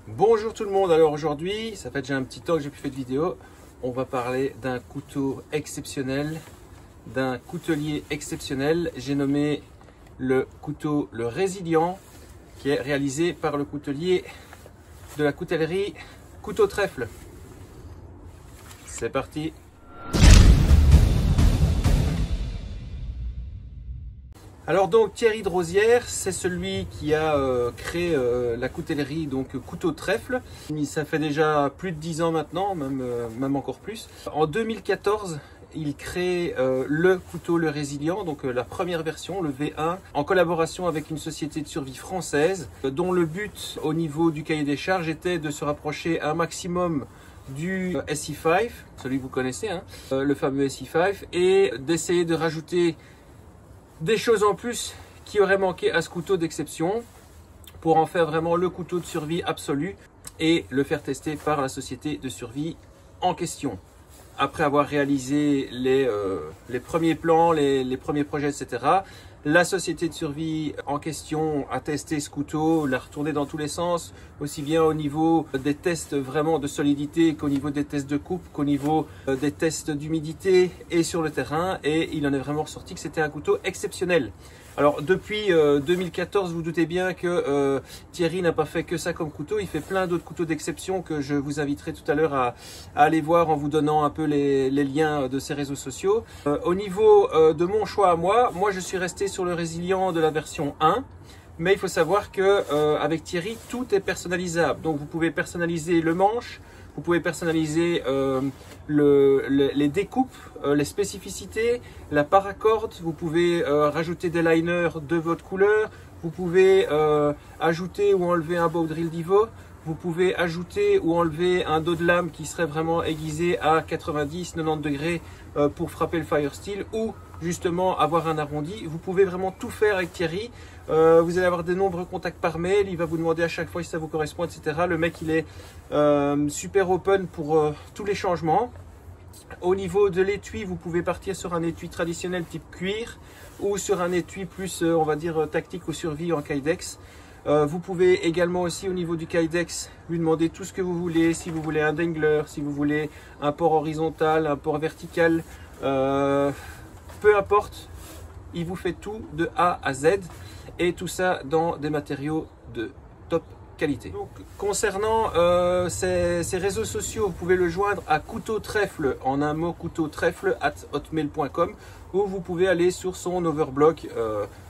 Bonjour tout le monde, alors aujourd'hui, ça fait déjà un petit temps que j'ai plus fait de vidéo, on va parler d'un couteau exceptionnel, d'un coutelier exceptionnel, j'ai nommé le couteau le Résilient, qui est réalisé par le coutelier de la coutellerie Couteau Trèfle. C'est parti. Alors donc Thierry de Rosières, c'est celui qui a créé la coutellerie donc Couteau Trèfle. Ça fait déjà plus de 10 ans maintenant, même encore plus. En 2014, il crée le couteau le Résilient, donc la première version, le V1, en collaboration avec une société de survie française, dont le but au niveau du cahier des charges était de se rapprocher un maximum du SE5, celui que vous connaissez, hein, le fameux SE5, et d'essayer de rajouter des choses en plus qui auraient manqué à ce couteau d'exception pour en faire vraiment le couteau de survie absolu et le faire tester par la société de survie en question. Après avoir réalisé les premiers plans, les premiers projets, etc., la société de survie en question a testé ce couteau, l'a retourné dans tous les sens, aussi bien au niveau des tests vraiment de solidité qu'au niveau des tests de coupe, qu'au niveau des tests d'humidité et sur le terrain, et il en est vraiment ressorti que c'était un couteau exceptionnel. Alors depuis 2014, vous doutez bien que Thierry n'a pas fait que ça comme couteau, il fait plein d'autres couteaux d'exception que je vous inviterai tout à l'heure à aller voir en vous donnant un peu les liens de ses réseaux sociaux. Au niveau de mon choix à moi je suis resté sur le Résilient de la version 1. Mais il faut savoir que avec Thierry, tout est personnalisable. Donc vous pouvez personnaliser le manche, vous pouvez personnaliser les découpes, les spécificités, la paracorde, vous pouvez rajouter des liners de votre couleur, vous pouvez ajouter ou enlever un bow drill Divo, vous pouvez ajouter ou enlever un dos de lame qui serait vraiment aiguisé à 90-90 degrés pour frapper le fire steel, ou justement avoir un arrondi. Vous pouvez vraiment tout faire avec Thierry. Vous allez avoir de nombreux contacts par mail, il va vous demander à chaque fois si ça vous correspond, etc. Le mec il est super open pour tous les changements. Au niveau de l'étui, vous pouvez partir sur un étui traditionnel type cuir ou sur un étui plus on va dire tactique ou survie en Kydex. Vous pouvez également aussi au niveau du Kydex lui demander tout ce que vous voulez, si vous voulez un dangler, si vous voulez un port horizontal, un port vertical, peu importe, il vous fait tout de A à Z et tout ça dans des matériaux de top qualité. Donc, concernant ces réseaux sociaux, vous pouvez le joindre à Couteau Trèfle, en un mot couteautrèfle@hotmail.com, ou vous pouvez aller sur son overblog,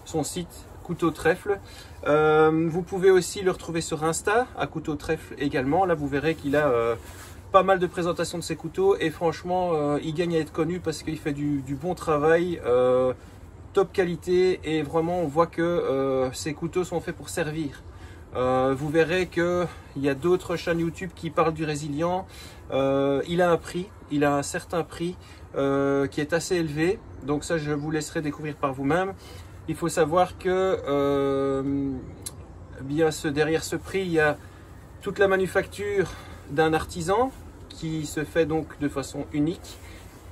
son site Couteau Trèfle. Vous pouvez aussi le retrouver sur Insta à Couteau Trèfle également. Là vous verrez qu'il a pas mal de présentations de ses couteaux et franchement il gagne à être connu parce qu'il fait du bon travail, top qualité, et vraiment on voit que ces couteaux sont faits pour servir. Vous verrez qu'il y a d'autres chaînes YouTube qui parlent du Résilient. Il a un prix, il a un certain prix qui est assez élevé, donc ça je vous laisserai découvrir par vous-même. Il faut savoir que bien derrière ce prix, il y a toute la manufacture d'un artisan qui se fait donc de façon unique.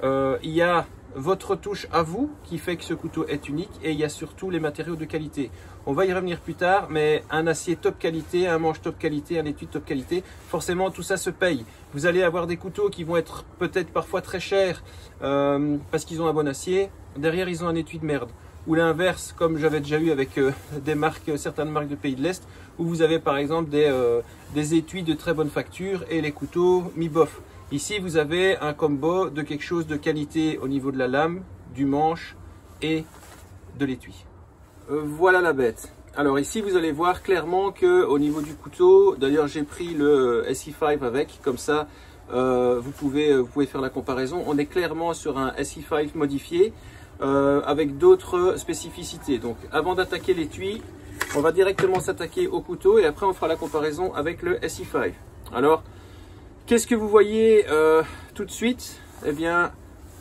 Il y a votre touche à vous qui fait que ce couteau est unique, et il y a surtout les matériaux de qualité. On va y revenir plus tard, mais un acier top qualité, un manche top qualité, un étui top qualité, forcément tout ça se paye. Vous allez avoir des couteaux qui vont être peut-être parfois très chers parce qu'ils ont un bon acier, derrière ils ont un étui de merde. Ou l'inverse, comme j'avais déjà eu avec des marques, certaines marques de pays de l'Est, où vous avez par exemple des étuis de très bonne facture et les couteaux mi-bof. Ici, vous avez un combo de quelque chose de qualité au niveau de la lame, du manche et de l'étui. Voilà la bête. Alors ici, vous allez voir clairement que au niveau du couteau, d'ailleurs j'ai pris le SE5 avec, comme ça vous pouvez faire la comparaison. On est clairement sur un SE5 modifié, avec d'autres spécificités. Donc avant d'attaquer l'étui, on va directement s'attaquer au couteau et après on fera la comparaison avec le SE5. Alors, qu'est-ce que vous voyez tout de suite? Eh bien,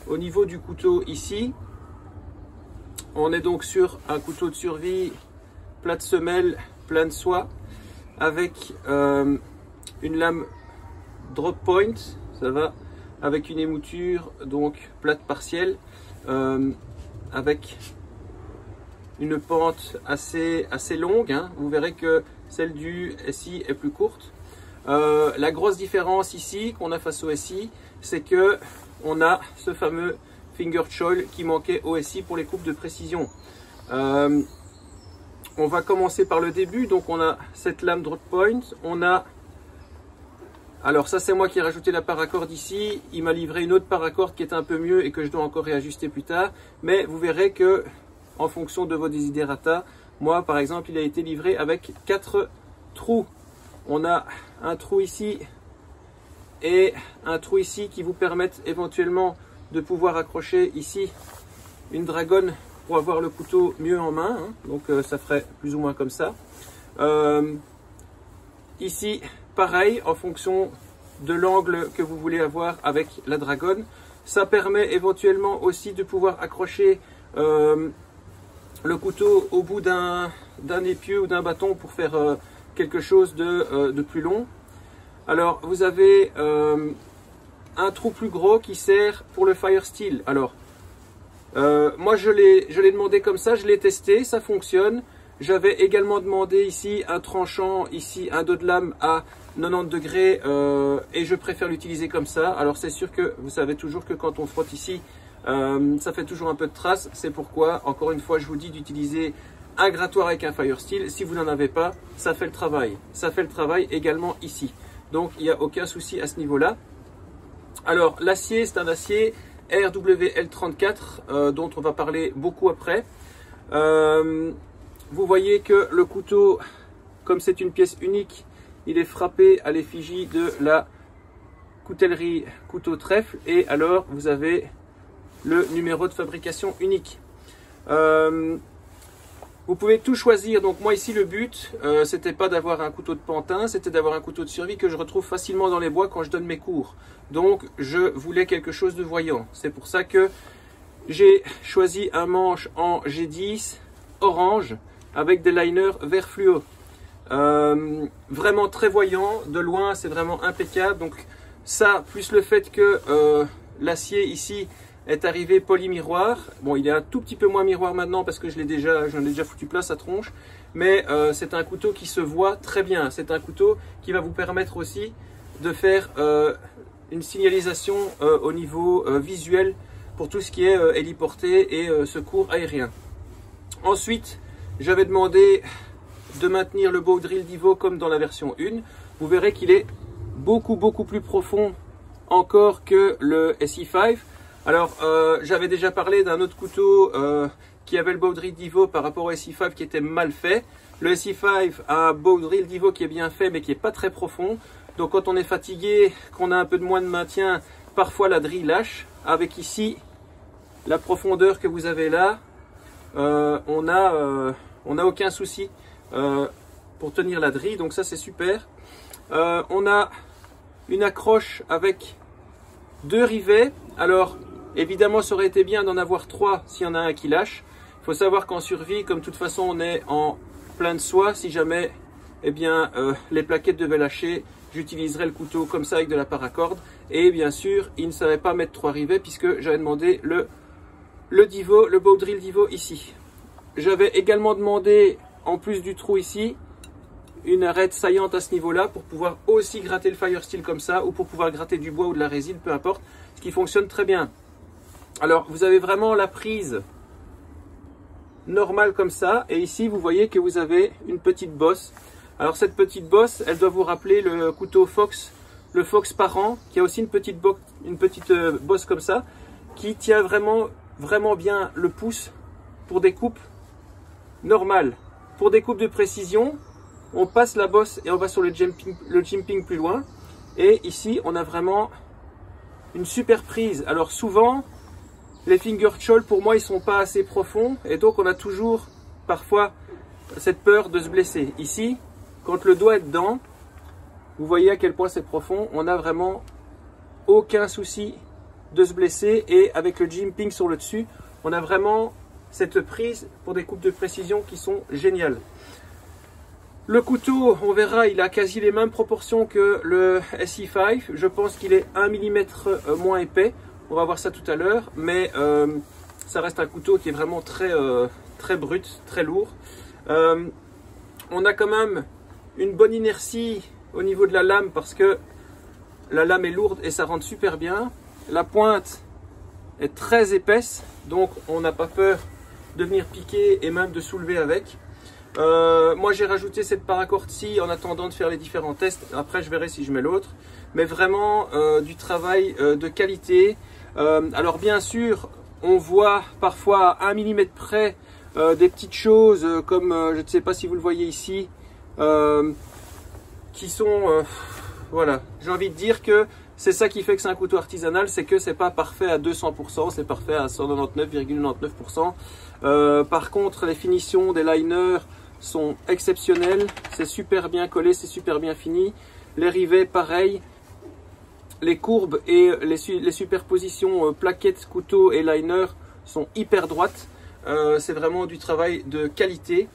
au niveau du couteau ici, on est donc sur un couteau de survie plat de semelle, plein de soie, avec une lame drop point, ça va, avec une émouture donc plate partielle, avec une pente assez longue, hein. Vous verrez que celle du SI est plus courte. La grosse différence ici qu'on a face au SI, c'est que on a ce fameux finger choil qui manquait au SI pour les coupes de précision. On va commencer par le début. Donc on a cette lame drop point, on a, alors ça c'est moi qui ai rajouté la paracorde ici, il m'a livré une autre paracorde qui est un peu mieux et que je dois encore réajuster plus tard, mais vous verrez que en fonction de vos desiderata, moi par exemple il a été livré avec 4 trous. On a un trou ici et un trou ici qui vous permettent éventuellement de pouvoir accrocher ici une dragonne pour avoir le couteau mieux en main, hein. Donc ça ferait plus ou moins comme ça. Ici pareil, en fonction de l'angle que vous voulez avoir avec la dragonne, ça permet éventuellement aussi de pouvoir accrocher le couteau au bout d'un épieu ou d'un bâton pour faire quelque chose de plus long. Alors vous avez un trou plus gros qui sert pour le fire steel. Alors moi je l'ai demandé comme ça, je l'ai testé, ça fonctionne. J'avais également demandé ici un tranchant, ici un dos de lame à 90 degrés et je préfère l'utiliser comme ça. Alors c'est sûr que vous savez toujours que quand on frotte ici, ça fait toujours un peu de traces. C'est pourquoi, encore une fois, je vous dis d'utiliser un grattoir avec un fire steel. Si vous n'en avez pas, ça fait le travail. Ça fait le travail également ici. Donc il n'y a aucun souci à ce niveau-là. Alors l'acier, c'est un acier RWL34 dont on va parler beaucoup après. Vous voyez que le couteau, comme c'est une pièce unique, il est frappé à l'effigie de la coutellerie couteau trèfle et alors vous avez le numéro de fabrication unique. Vous pouvez tout choisir. Donc moi ici le but c'était pas d'avoir un couteau de pantin, c'était d'avoir un couteau de survie que je retrouve facilement dans les bois quand je donne mes cours. Donc je voulais quelque chose de voyant. C'est pour ça que j'ai choisi un manche en G10 orange avec des liners vert fluo. Vraiment très voyant, de loin c'est vraiment impeccable. Donc ça, plus le fait que l'acier ici est arrivé polymiroir. Bon, il est un tout petit peu moins miroir maintenant parce que j'en ai déjà foutu plein sa tronche. Mais c'est un couteau qui se voit très bien. C'est un couteau qui va vous permettre aussi de faire une signalisation au niveau visuel pour tout ce qui est héliporté et secours aérien. Ensuite, j'avais demandé de maintenir le bow drill d'Ivo comme dans la version 1. Vous verrez qu'il est beaucoup plus profond encore que le SI5. Alors j'avais déjà parlé d'un autre couteau qui avait le bow drill d'Ivo par rapport au SI5 qui était mal fait. Le SI5 a un bow drill d'Ivo qui est bien fait mais qui n'est pas très profond. Donc quand on est fatigué, qu'on a un peu de moins de maintien, parfois la drille lâche. Avec ici la profondeur que vous avez là, on n'a aucun souci pour tenir la drille, donc ça c'est super. On a une accroche avec 2 rivets. Alors évidemment ça aurait été bien d'en avoir 3 s'il y en a un qui lâche. Il faut savoir qu'en survie, comme de toute façon on est en plein de soie, si jamais les plaquettes devaient lâcher, j'utiliserai le couteau comme ça avec de la paracorde. Et bien sûr il ne savait pas mettre 3 rivets puisque j'avais demandé le bow drill d'Ivo ici. J'avais également demandé, en plus du trou ici, une arête saillante à ce niveau-là pour pouvoir aussi gratter le fire steel comme ça ou pour pouvoir gratter du bois ou de la résine, peu importe, ce qui fonctionne très bien. Alors vous avez vraiment la prise normale comme ça et ici vous voyez que vous avez une petite bosse. Alors cette petite bosse, elle doit vous rappeler le couteau Fox, le Fox Parent, qui a aussi une petite bosse comme ça qui tient vraiment bien le pouce pour des coupes normales. Pour des coupes de précision, on passe la bosse et on va sur le jimping plus loin. Et ici, on a vraiment une super prise. Alors souvent, les finger choil, pour moi, ils sont pas assez profonds. Et donc, on a toujours, parfois, cette peur de se blesser. Ici, quand le doigt est dedans, vous voyez à quel point c'est profond. On n'a vraiment aucun souci de se blesser. Et avec le jimping sur le dessus, on a vraiment cette prise pour des coupes de précision qui sont géniales. Le couteau, on verra, il a quasi les mêmes proportions que le SI5. Je pense qu'il est 1 mm moins épais. On va voir ça tout à l'heure. Mais ça reste un couteau qui est vraiment très brut, très lourd. On a quand même une bonne inertie au niveau de la lame parce que la lame est lourde et ça rentre super bien. La pointe est très épaisse, donc on n'a pas peur de venir piquer et même de soulever avec. Moi j'ai rajouté cette paracord-ci en attendant de faire les différents tests. Après je verrai si je mets l'autre. Mais vraiment du travail de qualité. Alors bien sûr, on voit parfois à 1 mm près des petites choses comme, je ne sais pas si vous le voyez ici, qui sont, voilà, j'ai envie de dire que c'est ça qui fait que c'est un couteau artisanal, c'est que c'est pas parfait à 200%, c'est parfait à 199,99%. Par contre, les finitions des liners sont exceptionnelles, c'est super bien collé, c'est super bien fini. Les rivets, pareil. Les courbes et les superpositions plaquettes, couteau et liner sont hyper droites. C'est vraiment du travail de qualité.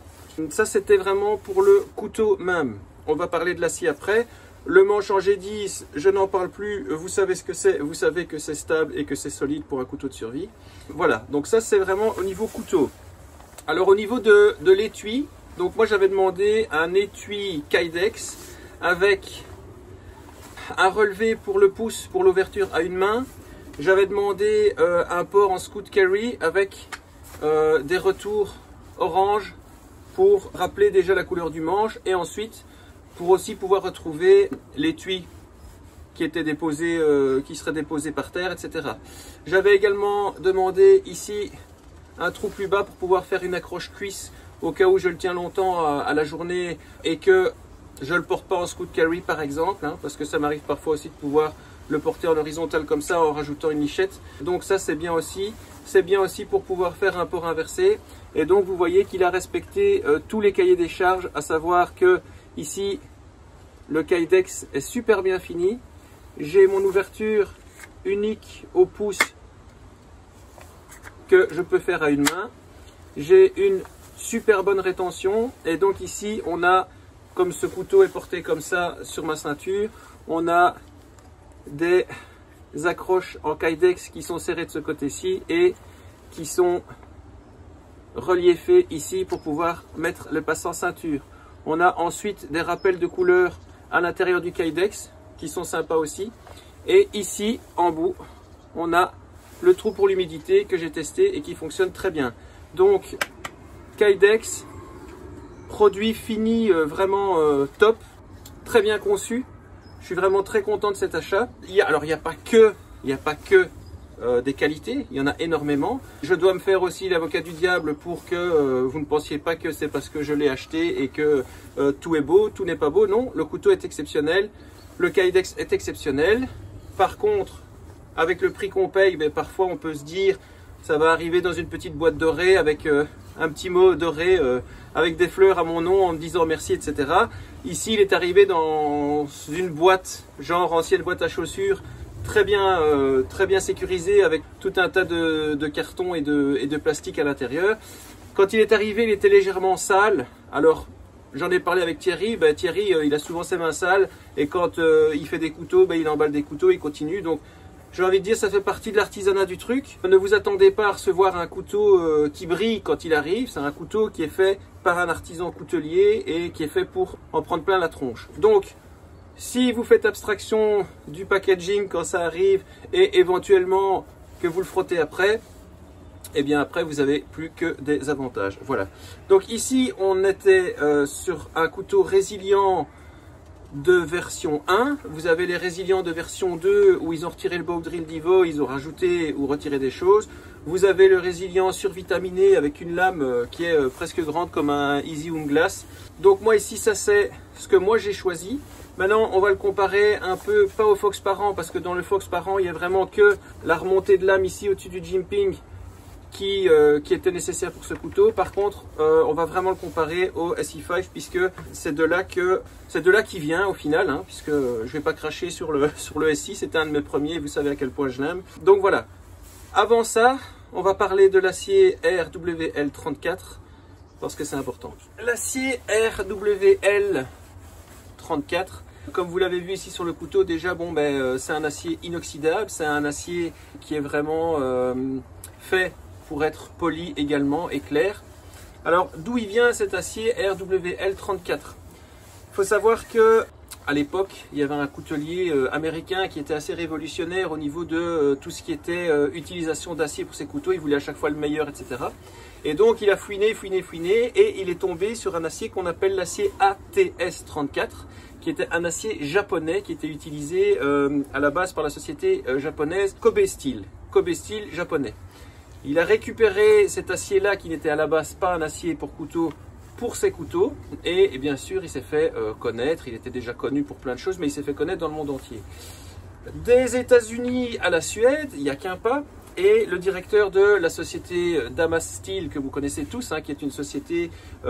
Ça, c'était vraiment pour le couteau même. On va parler de l'acier après. Le manche en G10, je n'en parle plus. Vous savez ce que c'est. Vous savez que c'est stable et que c'est solide pour un couteau de survie. Voilà, donc ça, c'est vraiment au niveau couteau. Alors, au niveau de l'étui, donc moi, j'avais demandé un étui Kydex avec un relevé pour le pouce pour l'ouverture à une main. J'avais demandé un port en scoot carry avec des retours orange pour rappeler déjà la couleur du manche et ensuite pour aussi pouvoir retrouver l'étui qui était déposé, qui serait déposé par terre, etc. J'avais également demandé ici un trou plus bas pour pouvoir faire une accroche cuisse au cas où je le tiens longtemps à la journée et que je ne le porte pas en scoot carry par exemple, hein, parce que ça m'arrive parfois aussi de pouvoir le porter en horizontal comme ça en rajoutant une lichette. Donc ça c'est bien aussi. C'est bien aussi pour pouvoir faire un port inversé. Et donc vous voyez qu'il a respecté tous les cahiers des charges, à savoir que ici le Kydex est super bien fini. J'ai mon ouverture unique au pouce que je peux faire à une main. J'ai une super bonne rétention et donc ici on a, comme ce couteau est porté comme ça sur ma ceinture, on a des accroches en Kydex qui sont serrées de ce côté-ci et qui sont reliefées ici pour pouvoir mettre le passant ceinture. On a ensuite des rappels de couleur à l'intérieur du Kydex qui sont sympas aussi. Et ici, en bout, on a le trou pour l'humidité que j'ai testé et qui fonctionne très bien. Donc, Kydex, produit fini vraiment top, très bien conçu. Je suis vraiment très content de cet achat. Alors il n'y a pas que des qualités, il y en a énormément. Je dois me faire aussi l'avocat du diable pour que vous ne pensiez pas que c'est parce que je l'ai acheté et que tout est beau, tout n'est pas beau. Non, le couteau est exceptionnel, le Kydex est exceptionnel. Par contre, avec le prix qu'on paye, ben, parfois on peut se dire ça va arriver dans une petite boîte dorée avec un petit mot doré avec des fleurs à mon nom en me disant merci, etc. Ici, il est arrivé dans une boîte, genre ancienne boîte à chaussures, très bien sécurisée avec tout un tas de cartons et de plastique à l'intérieur. Quand il est arrivé, il était légèrement sale. Alors, j'en ai parlé avec Thierry. Ben, Thierry, il a souvent ses mains sales et quand il fait des couteaux, ben, il emballe des couteaux, il continue. Donc, j'ai envie de dire, ça fait partie de l'artisanat du truc. Ne vous attendez pas à recevoir un couteau qui brille quand il arrive. C'est un couteau qui est fait par un artisan coutelier et qui est fait pour en prendre plein la tronche. Donc, si vous faites abstraction du packaging quand ça arrive et éventuellement que vous le frottez après, et bien après vous avez plus que des avantages. Voilà. Donc ici, on était sur un couteau résilient de version 1, vous avez les résilients de version 2 où ils ont retiré le bow drill d'Ivo, ils ont rajouté ou retiré des choses. Vous avez le résilient survitaminé avec une lame qui est presque grande comme un Easy Wound Glass. Donc moi ici ça c'est ce que moi j'ai choisi. Maintenant on va le comparer un peu, pas au Fox Parent parce que dans le Fox Parent il n'y a vraiment que la remontée de lame ici au-dessus du jimping qui était nécessaire pour ce couteau. Par contre, on va vraiment le comparer au SE5 puisque c'est de là qu'il vient au final, hein, puisque je vais pas cracher sur le SI, c'était un de mes premiers, vous savez à quel point je l'aime. Donc voilà. Avant ça, on va parler de l'acier RWL34 parce que c'est important. L'acier RWL34, comme vous l'avez vu ici sur le couteau, déjà bon c'est un acier inoxydable, c'est un acier qui est vraiment fait pour être poli également et clair. Alors d'où il vient cet acier RWL34? Il faut savoir que à l'époque, il y avait un coutelier américain qui était assez révolutionnaire au niveau de tout ce qui était utilisation d'acier pour ses couteaux. Il voulait à chaque fois le meilleur, etc. Et donc il a fouiné et il est tombé sur un acier qu'on appelle l'acier ATS34, qui était un acier japonais qui était utilisé à la base par la société japonaise Kobe Steel japonais. Il a récupéré cet acier-là qui n'était à la base pas un acier pour couteau pour ses couteaux et bien sûr il s'est fait connaître. Il était déjà connu pour plein de choses, mais il s'est fait connaître dans le monde entier. Des États-Unis à la Suède, il n'y a qu'un pas. Et le directeur de la société Damas Steel, que vous connaissez tous, qui est une société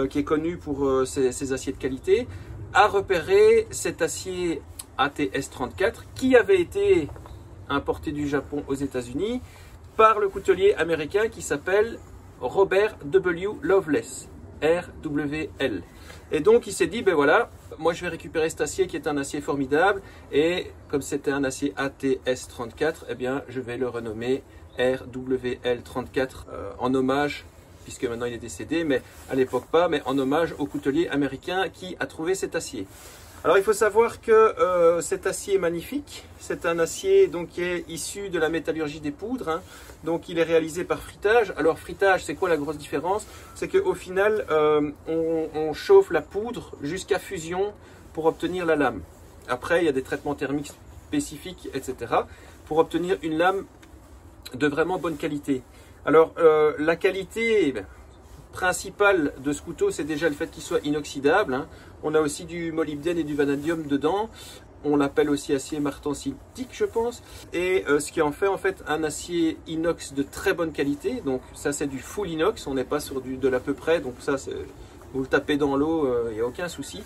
qui est connue pour ses aciers de qualité, a repéré cet acier ATS34 qui avait été importé du Japon aux États-Unis par le coutelier américain qui s'appelle Robert W. Loveless, RWL. Et donc il s'est dit, ben voilà, moi je vais récupérer cet acier qui est un acier formidable, et comme c'était un acier ATS34, eh bien je vais le renommer RWL34 en hommage, puisque maintenant il est décédé, mais à l'époque pas, mais en hommage au coutelier américain qui a trouvé cet acier. Alors il faut savoir que cet acier est magnifique. C'est un acier donc, qui est issu de la métallurgie des poudres. Donc il est réalisé par fritage. Alors fritage, c'est quoi la grosse différence? C'est qu'au final, on chauffe la poudre jusqu'à fusion pour obtenir la lame. Après, il y a des traitements thermiques spécifiques, etc. pour obtenir une lame de vraiment bonne qualité. Alors la qualité principale de ce couteau, c'est déjà le fait qu'il soit inoxydable. On a aussi du molybdène et du vanadium dedans. On l'appelle aussi acier martensitique, je pense. Et ce qui en fait un acier inox de très bonne qualité. Donc ça, c'est du full inox. On n'est pas sur de l'à peu près. Donc ça, vous le tapez dans l'eau, il n'y a aucun souci.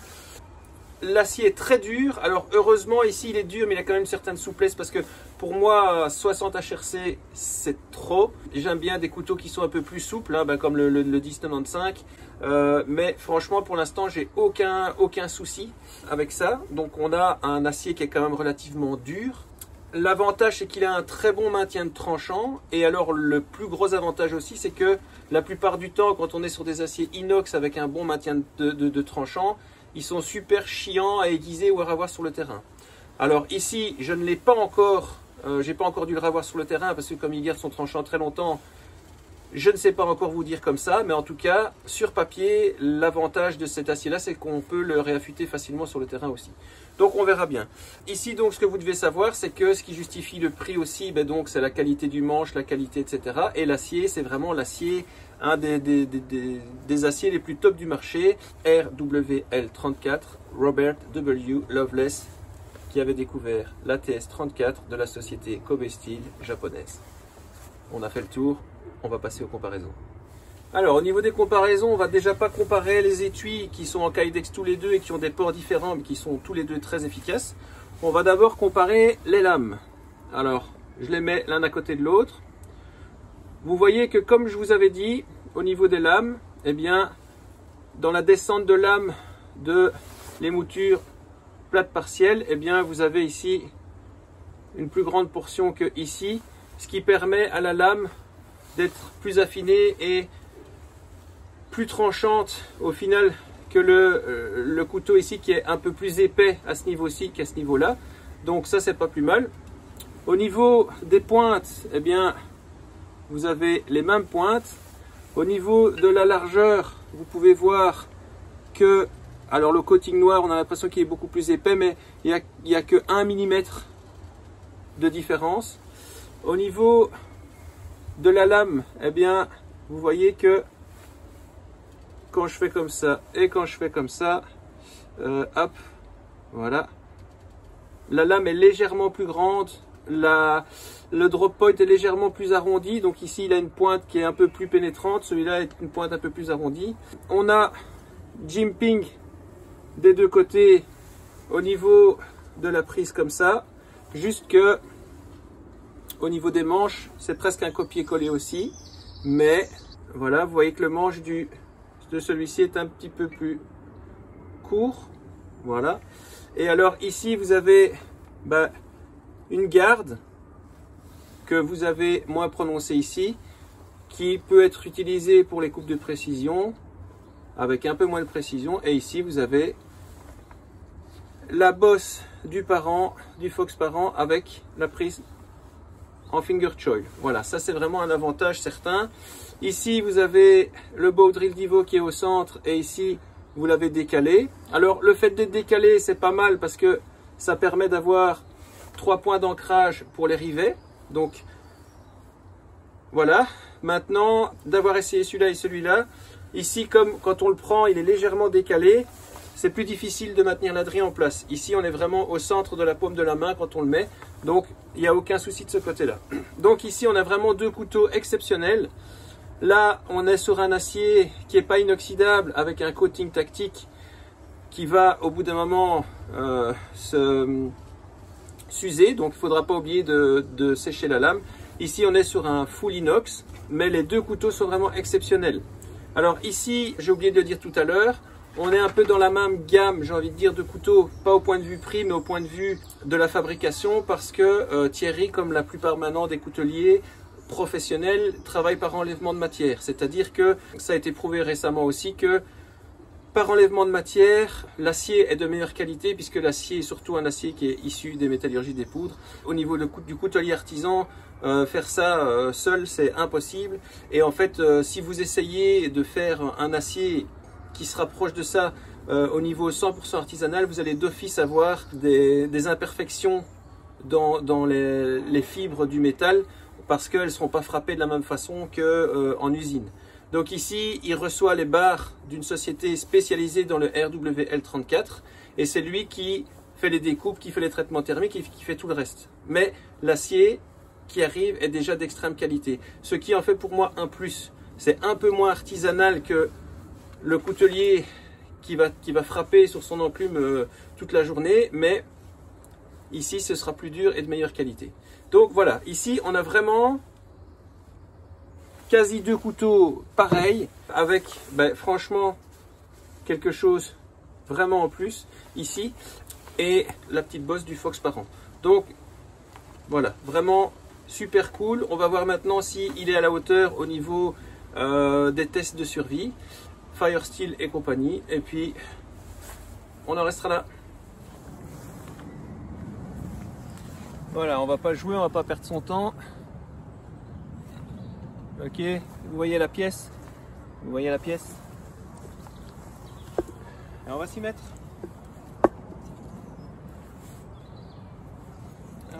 L'acier est très dur. Alors heureusement ici il est dur, mais il a quand même une certaine souplesse, parce que pour moi 60 HRC c'est trop. J'aime bien des couteaux qui sont un peu plus souples, comme le 1095. Mais franchement pour l'instant j'ai aucun souci avec ça. Donc on a un acier qui est quand même relativement dur. L'avantage c'est qu'il a un très bon maintien de tranchant. Et alors le plus gros avantage aussi, c'est que la plupart du temps quand on est sur des aciers inox avec un bon maintien de tranchant, ils sont super chiants à aiguiser ou à ravoir sur le terrain. Alors ici, je ne l'ai pas encore, j'ai pas encore dû le ravoir sur le terrain, parce que comme il garde son tranchant très longtemps, je ne sais pas encore vous dire comme ça, mais en tout cas, sur papier, l'avantage de cet acier-là, c'est qu'on peut le réaffûter facilement sur le terrain aussi. Donc on verra bien. Ici, donc, ce que vous devez savoir, c'est que ce qui justifie le prix aussi, donc c'est la qualité du manche, la qualité, etc. Et l'acier, c'est vraiment l'acier, un des aciers les plus top du marché, RWL34, Robert W. Loveless, qui avait découvert l'ATS34 de la société Kobe Steel japonaise. On a fait le tour, on va passer aux comparaisons. Alors au niveau des comparaisons, on va déjà pas comparer les étuis qui sont en Kydex tous les deux et qui ont des ports différents, mais qui sont tous les deux très efficaces. On va d'abord comparer les lames. Alors je les mets l'un à côté de l'autre. Vous voyez que comme je vous avais dit, au niveau des lames, eh bien, dans la descente de lame de l'émouture plate partielle, eh bien, vous avez ici une plus grande portion que ici, ce qui permet à la lame d'être plus affinée et plus tranchante au final que le couteau ici qui est un peu plus épais à ce niveau-ci qu'à ce niveau-là. Donc ça, c'est pas plus mal. Au niveau des pointes, eh bien, vous avez les mêmes pointes. Au niveau de la largeur, vous pouvez voir que, alors le coating noir, on a l'impression qu'il est beaucoup plus épais, mais il n'y a que 1 mm de différence. Au niveau de la lame, eh bien, vous voyez que quand je fais comme ça et quand je fais comme ça, hop, voilà, la lame est légèrement plus grande. Le drop point est légèrement plus arrondi, donc ici il a une pointe qui est un peu plus pénétrante, celui-là est une pointe un peu plus arrondie. On a jimping des deux côtés au niveau de la prise comme ça, juste que au niveau des manches c'est presque un copier-coller aussi, mais voilà, vous voyez que le manche de celui-ci est un petit peu plus court, voilà. Et alors ici vous avez une garde que vous avez moins prononcée ici, qui peut être utilisée pour les coupes de précision avec un peu moins de précision, et ici vous avez la bosse du parent, du Fox parent, avec la prise en finger choil. Voilà, ça c'est vraiment un avantage certain. Ici vous avez le bow drill Divo qui est au centre et ici vous l'avez décalé. Alors le fait d'être décalé c'est pas mal parce que ça permet d'avoir 3 points d'ancrage pour les rivets. Donc voilà, maintenant d'avoir essayé celui-là et celui-là, ici comme quand on le prend il est légèrement décalé, c'est plus difficile de maintenir la drille en place. Ici on est vraiment au centre de la paume de la main quand on le met, donc il n'y a aucun souci de ce côté-là. Donc ici on a vraiment 2 couteaux exceptionnels. Là on est sur un acier qui n'est pas inoxydable avec un coating tactique qui va au bout d'un moment s'user, donc il ne faudra pas oublier de sécher la lame. Ici on est sur un full inox, mais les 2 couteaux sont vraiment exceptionnels. Alors ici, j'ai oublié de le dire tout à l'heure, on est un peu dans la même gamme, j'ai envie de dire, de couteaux, pas au point de vue prix, mais au point de vue de la fabrication, parce que Thierry, comme la plupart maintenant des couteliers professionnels, travaille par enlèvement de matière. C'est-à-dire que ça a été prouvé récemment aussi que par enlèvement de matière, l'acier est de meilleure qualité, puisque l'acier est surtout un acier qui est issu des métallurgies des poudres. Au niveau du coutelier artisan, faire ça seul, c'est impossible. Et en fait, si vous essayez de faire un acier qui se rapproche de ça au niveau 100% artisanal, vous allez d'office avoir des imperfections dans les fibres du métal parce qu'elles ne seront pas frappées de la même façon qu'en usine. Donc ici, il reçoit les barres d'une société spécialisée dans le RWL34 et c'est lui qui fait les découpes, qui fait les traitements thermiques, qui fait tout le reste. Mais l'acier qui arrive est déjà d'extrême qualité. Ce qui en fait pour moi un plus. C'est un peu moins artisanal que le coutelier qui va frapper sur son enclume toute la journée, mais ici ce sera plus dur et de meilleure qualité. Donc voilà, ici on a vraiment quasi 2 couteaux pareils avec franchement quelque chose vraiment en plus ici et la petite bosse du Fox parent. Donc voilà, vraiment super cool. On va voir maintenant si il est à la hauteur au niveau des tests de survie, Firesteel et compagnie, et puis on en restera là. Voilà, on va pas jouer, on va pas perdre son temps. Ok, vous voyez la pièce? Vous voyez la pièce? Et on va s'y mettre.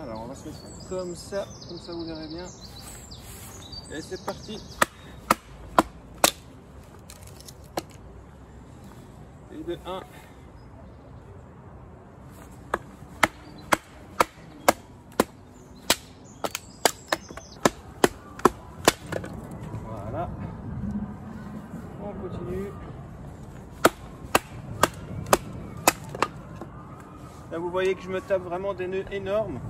Alors on va se mettre comme ça vous verrez bien. Et c'est parti. Et de 1. Voilà. On continue. Là vous voyez que je me tape vraiment des nœuds énormes.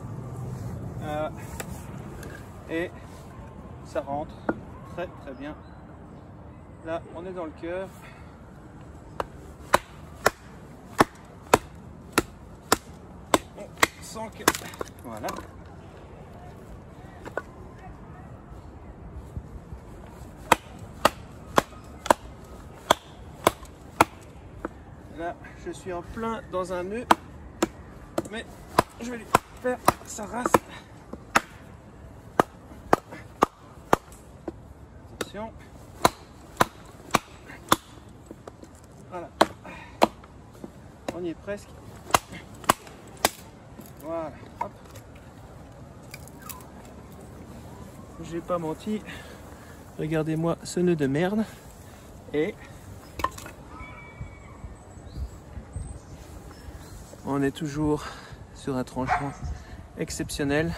Et ça rentre très très bien. Là on est dans le cœur. On sent que voilà. Là je suis en plein dans un nœud, mais je vais lui faire sa race. Attention. Voilà. On y est presque. Voilà. Hop. J'ai pas menti. Regardez-moi ce nœud de merde. Et on est toujours sur un tranchant exceptionnel.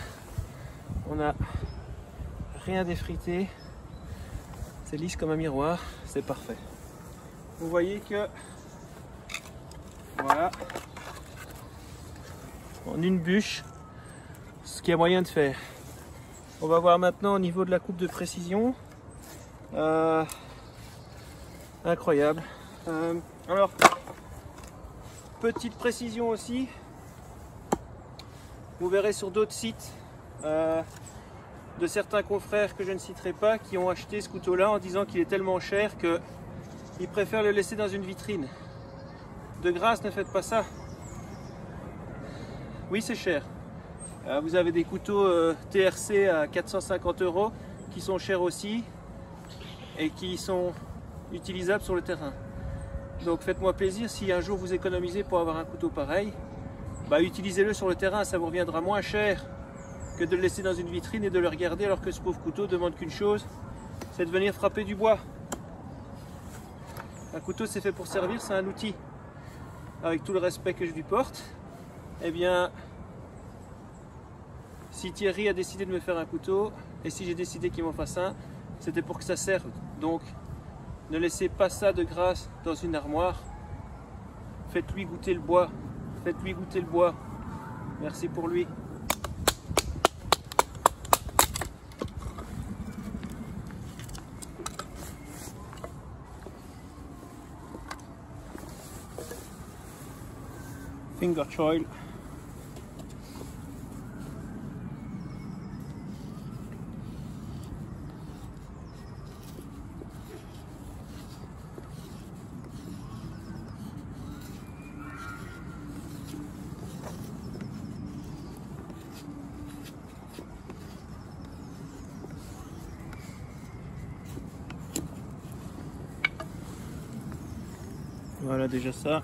On n'a rien défrité. C'est lisse comme un miroir. C'est parfait. Vous voyez que voilà, en une bûche, ce qu'il y a moyen de faire. On va voir maintenant au niveau de la coupe de précision. Incroyable. Alors, petite précision aussi. Vous verrez sur d'autres sites de certains confrères que je ne citerai pas qui ont acheté ce couteau-là en disant qu'il est tellement cher qu'ils préfèrent le laisser dans une vitrine. De grâce, ne faites pas ça. oui c'est cher. Vous avez des couteaux TRC à 450 € qui sont chers aussi et qui sont utilisables sur le terrain. Donc faites-moi plaisir, si un jour vous économisez pour avoir un couteau pareil, bah, utilisez-le sur le terrain, ça vous reviendra moins cher que de le laisser dans une vitrine et de le regarder alors que ce pauvre couteau demande qu'une chose, c'est de venir frapper du bois. Un couteau c'est fait pour servir, c'est un outil. Avec tout le respect que je lui porte, eh bien, si Thierry a décidé de me faire un couteau, et si j'ai décidé qu'il m'en fasse un, c'était pour que ça serve. Donc, ne laissez pas ça de grâce dans une armoire. Faites-lui goûter le bois. Faites-lui goûter le bois. Merci pour lui. Finger choil. Voilà déjà ça.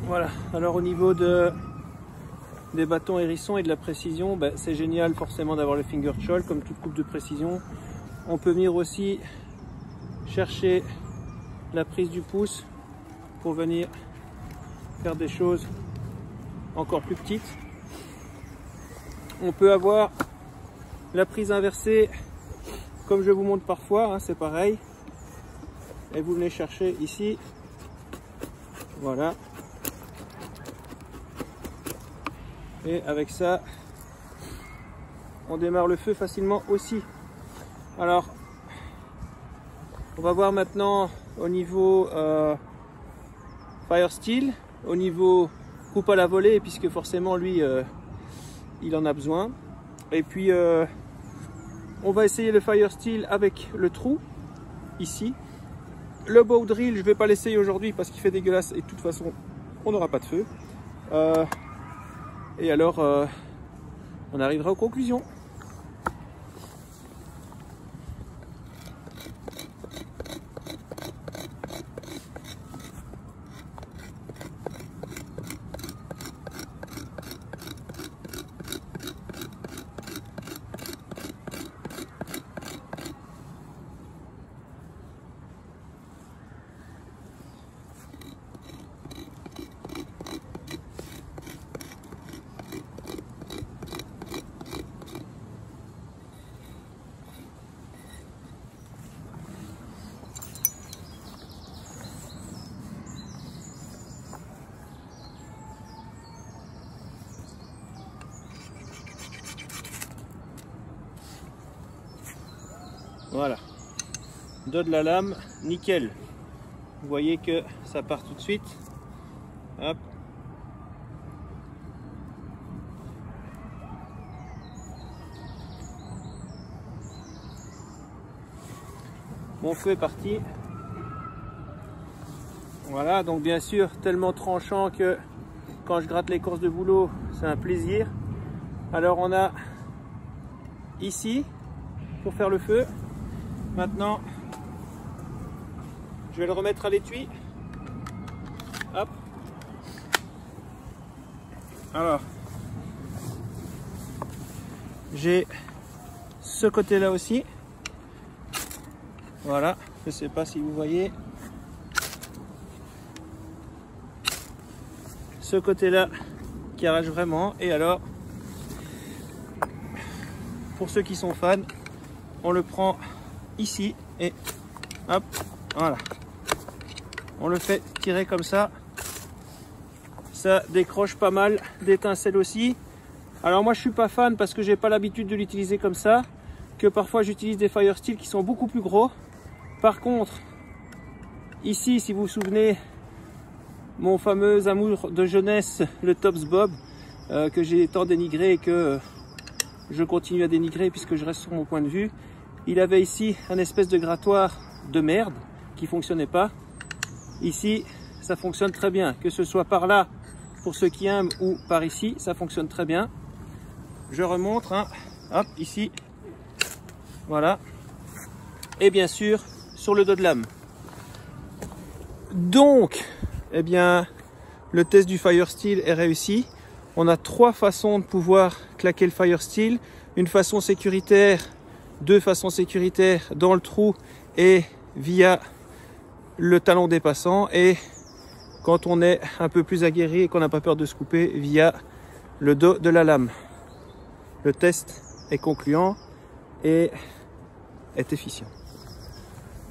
Voilà, alors au niveau des bâtons hérissons et de la précision, ben, c'est génial forcément d'avoir le finger choil comme toute coupe de précision. On peut venir aussi chercher la prise du pouce pour venir faire des choses encore plus petites. On peut avoir la prise inversée comme je vous montre parfois, hein, c'est pareil. Et vous venez chercher ici, voilà. Et avec ça, on démarre le feu facilement aussi. Alors, on va voir maintenant au niveau Fire Steel, au niveau coupe à la volée, puisque forcément lui, il en a besoin. Et puis, on va essayer le Fire Steel avec le trou, ici. Le bow drill, je ne vais pas l'essayer aujourd'hui parce qu'il fait dégueulasse et de toute façon, on n'aura pas de feu. Et alors, on arrivera aux conclusions. Voilà, dos de la lame, nickel. Vous voyez que ça part tout de suite. Hop. Mon feu est parti. Voilà, donc bien sûr, tellement tranchant que quand je gratte l'écorce de bouleau, c'est un plaisir. Alors on a ici, pour faire le feu. Maintenant, je vais le remettre à l'étui. Hop. Alors, j'ai ce côté-là aussi. Voilà, je ne sais pas si vous voyez. Ce côté-là qui arrache vraiment. Et alors, pour ceux qui sont fans, on le prend ici et hop, voilà. On le fait tirer comme ça Ça décroche pas mal d'étincelles aussi. Alors moi je suis pas fan parce que j'ai pas l'habitude de l'utiliser comme ça, que parfois j'utilise des Firesteel qui sont beaucoup plus gros. Par contre, ici si vous vous souvenez, mon fameux amour de jeunesse, le Tops Bob, que j'ai tant dénigré et que je continue à dénigrer puisque je reste sur mon point de vue, il avait ici un espèce de grattoir de merde qui fonctionnait pas. Ici ça fonctionne très bien, que ce soit par là pour ceux qui aiment ou par ici, ça fonctionne très bien. Je remonte, hein. Hop, ici, voilà, et bien sûr sur le dos de lame. Donc, eh bien, le test du Firesteel est réussi. On a 3 façons de pouvoir claquer le Firesteel. Une façon sécuritaire, 2 façons sécuritaires dans le trou et via le talon dépassant. Et quand on est un peu plus aguerri et qu'on n'a pas peur de se couper, via le dos de la lame. Le test est concluant et est efficient.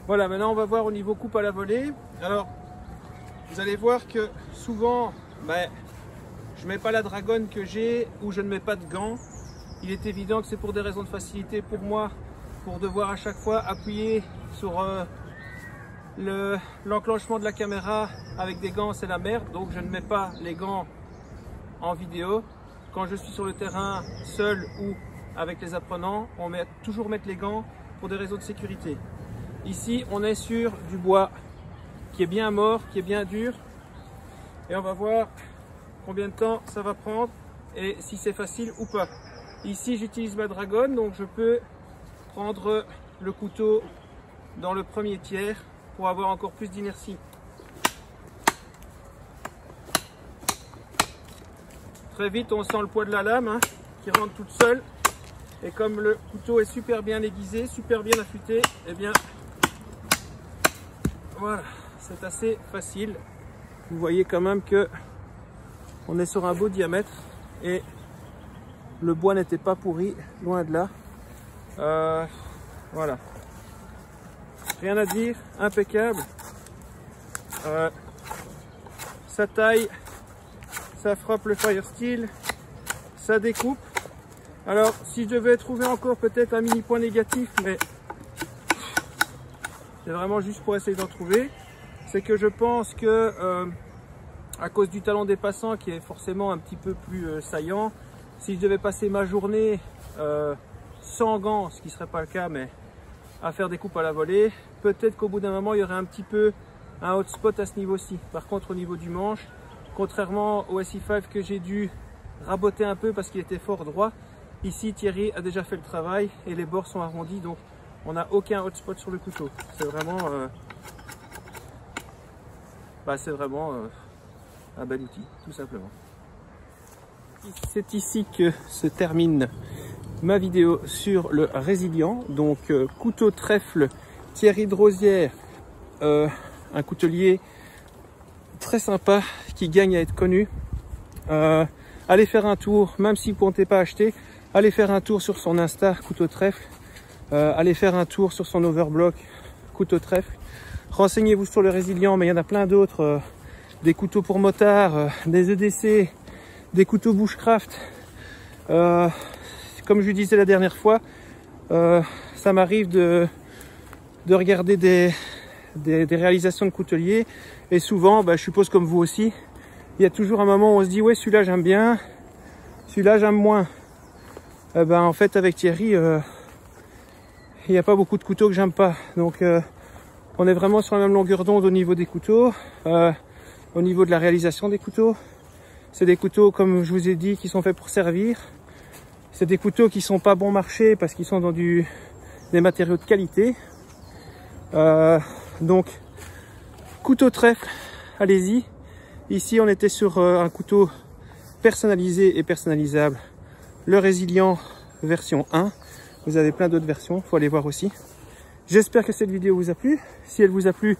Voilà, maintenant on va voir au niveau coupe à la volée. Alors, vous allez voir que souvent, je ne mets pas la dragonne que j'ai ou je ne mets pas de gants. Il est évident que c'est pour des raisons de facilité pour moi, pour devoir à chaque fois appuyer sur l'enclenchement de la caméra avec des gants, c'est la merde. Donc je ne mets pas les gants en vidéo. Quand je suis sur le terrain seul ou avec les apprenants, on va toujours mettre les gants pour des raisons de sécurité. Ici on est sur du bois qui est bien mort, qui est bien dur, et on va voir combien de temps ça va prendre et si c'est facile ou pas. Ici j'utilise ma dragonne, donc je peux prendre le couteau dans le premier tiers pour avoir encore plus d'inertie. Très vite on sent le poids de la lame, hein, qui rentre toute seule, et comme le couteau est super bien aiguisé, super bien affûté, et bien voilà, c'est assez facile. Vous voyez quand même que on est sur un beau diamètre et le bois n'était pas pourri, loin de là. Voilà, rien à dire, impeccable. Ça taille, ça frappe le Firesteel, ça découpe. Alors si je devais trouver encore peut-être un mini point négatif, mais c'est vraiment juste pour essayer d'en trouver, c'est que je pense que à cause du talon dépassant qui est forcément un petit peu plus saillant, si je devais passer ma journée sans gants, ce qui ne serait pas le cas, mais à faire des coupes à la volée, peut-être qu'au bout d'un moment il y aurait un petit peu un hotspot à ce niveau-ci. Par contre au niveau du manche, contrairement au SE5 que j'ai dû raboter un peu parce qu'il était fort droit, ici Thierry a déjà fait le travail et les bords sont arrondis, donc on n'a aucun hotspot sur le couteau. C'est vraiment un bel outil, tout simplement. C'est ici que se termine ma vidéo sur le Résilient. Donc couteau trèfle Thierry Drosière, un coutelier très sympa qui gagne à être connu. Allez faire un tour, même si vous ne comptez pas acheter, allez faire un tour sur son Insta couteau trèfle. Allez faire un tour sur son overblock couteau trèfle. Renseignez-vous sur le Résilient, mais il y en a plein d'autres. Des couteaux pour motard, des EDC, des couteaux bushcraft. Comme je vous disais la dernière fois, ça m'arrive de regarder des réalisations de couteliers, et souvent, je suppose comme vous aussi, il y a toujours un moment où on se dit ouais, celui-là j'aime bien, celui-là j'aime moins. En fait avec Thierry, il n'y a pas beaucoup de couteaux que j'aime pas, donc on est vraiment sur la même longueur d'onde au niveau des couteaux, au niveau de la réalisation des couteaux. C'est des couteaux, comme je vous ai dit, qui sont faits pour servir. C'est des couteaux qui sont pas bon marché parce qu'ils sont dans des matériaux de qualité. Donc couteau trèfle, allez-y. Ici on était sur un couteau personnalisé et personnalisable, le Résilient version 1. Vous avez plein d'autres versions, il faut aller voir aussi. J'espère que cette vidéo vous a plu. Si elle vous a plu,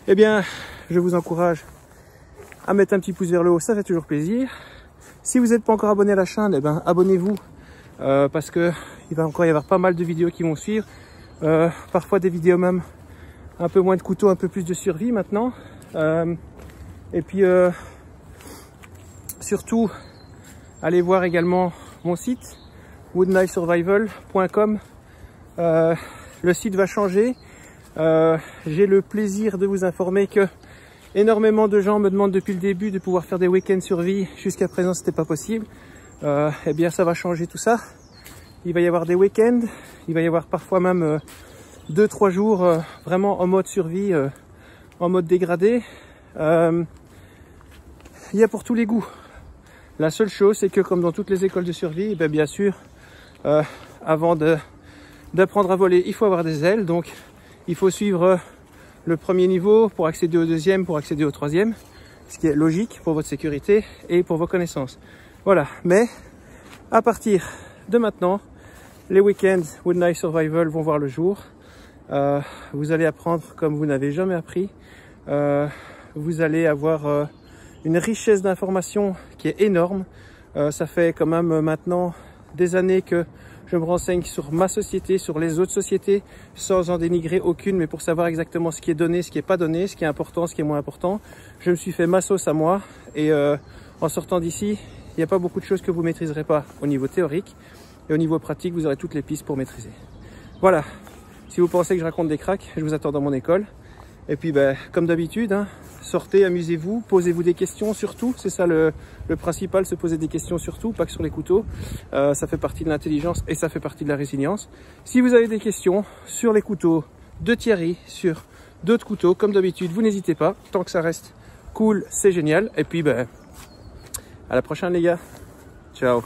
eh bien je vous encourage à mettre un petit pouce vers le haut, ça fait toujours plaisir. Si vous n'êtes pas encore abonné à la chaîne, eh bien abonnez-vous, parce que il va encore y avoir pas mal de vidéos qui vont suivre. Parfois des vidéos même un peu moins de couteaux, un peu plus de survie maintenant. Et puis Surtout, allez voir également mon site woodknifesurvival.com. Le site va changer. J'ai le plaisir de vous informer que énormément de gens me demandent depuis le début de pouvoir faire des week-ends survie. Jusqu'à présent, c'était pas possible. Eh bien, ça va changer tout ça. Il va y avoir des week-ends. Il va y avoir parfois même 2-3 jours vraiment en mode survie, en mode dégradé. Il y a pour tous les goûts. La seule chose, c'est que comme dans toutes les écoles de survie, ben bien sûr, avant d'apprendre à voler, il faut avoir des ailes. Donc, il faut suivre le premier niveau pour accéder au deuxième, pour accéder au troisième. Ce qui est logique pour votre sécurité et pour vos connaissances. Voilà. Mais à partir de maintenant, les week-ends Wood Knife Survival vont voir le jour. Vous allez apprendre comme vous n'avez jamais appris. Vous allez avoir une richesse d'informations qui est énorme. Ça fait quand même maintenant des années que je me renseigne sur ma société, sur les autres sociétés, sans en dénigrer aucune, mais pour savoir exactement ce qui est donné, ce qui n'est pas donné, ce qui est important, ce qui est moins important. Je me suis fait ma sauce à moi et en sortant d'ici, il n'y a pas beaucoup de choses que vous ne maîtriserez pas au niveau théorique. Et au niveau pratique, vous aurez toutes les pistes pour maîtriser. Voilà. Si vous pensez que je raconte des cracks, je vous attends dans mon école. Et puis, ben, comme d'habitude, hein, sortez, amusez-vous, posez-vous des questions surtout. C'est ça le principal, se poser des questions surtout, pas que sur les couteaux. Ça fait partie de l'intelligence et ça fait partie de la résilience. Si vous avez des questions sur les couteaux de Thierry, sur d'autres couteaux, comme d'habitude, vous n'hésitez pas. Tant que ça reste cool, c'est génial. Et puis, ben, à la prochaine les gars. Ciao.